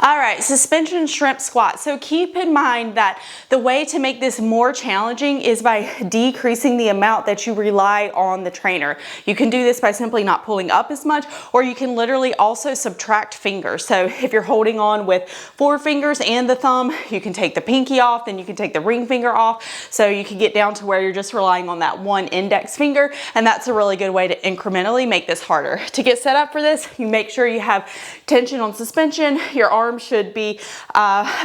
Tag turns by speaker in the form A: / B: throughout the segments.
A: All right, suspension shrimp squat. So keep in mind that the way to make this more challenging is by decreasing the amount that you rely on the trainer. You can do this by simply not pulling up as much, or you can literally also subtract fingers. So if you're holding on with 4 fingers and the thumb, you can take the pinky off, then you can take the ring finger off. So you can get down to where you're just relying on that one index finger, and that's a really good way to incrementally make this harder. To get set up for this, you make sure you have tension on suspension. Your arm should be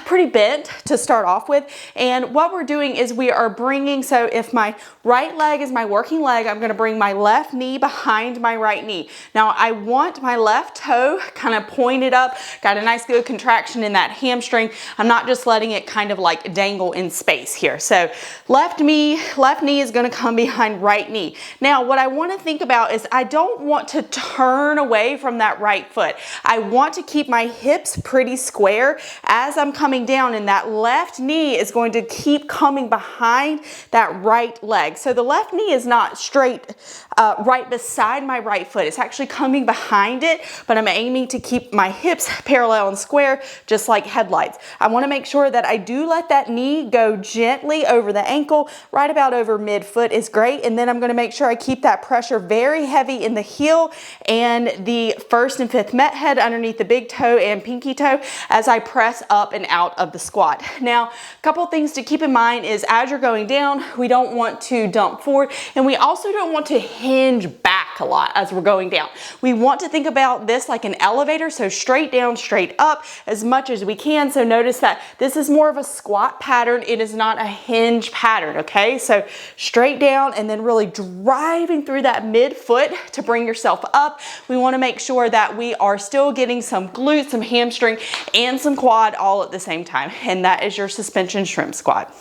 A: pretty bent to start off with. And what we're doing is we are bringing, so if my right leg is my working leg, I'm gonna bring my left knee behind my right knee. Now I want my left toe kind of pointed up, got a nice good contraction in that hamstring. I'm not just letting it kind of like dangle in space here. So left knee is gonna come behind right knee. Now what I wanna think about is I don't want to turn away from that right foot. I want to keep my hips pretty square as I'm coming down, and that left knee is going to keep coming behind that right leg. So the left knee is not straight right beside my right foot. It's actually coming behind it, but I'm aiming to keep my hips parallel and square, just like headlights. I want to make sure that I do let that knee go gently over the ankle, right about over midfoot is great. And then I'm going to make sure I keep that pressure very heavy in the heel and the first and fifth met head underneath the big toe and pinky toe as I press up and out of the squat. Now, a couple things to keep in mind is as you're going down, we don't want to dump forward, and we also don't want to hinge back a lot as we're going down. We want to think about this like an elevator, so straight down, straight up as much as we can. So notice that this is more of a squat pattern. It is not a hinge pattern, okay? So straight down and then really driving through that midfoot to bring yourself up. We want to make sure that we are still getting some glute, some hamstring, and some quad all at the same time. And that is your suspension shrimp squat.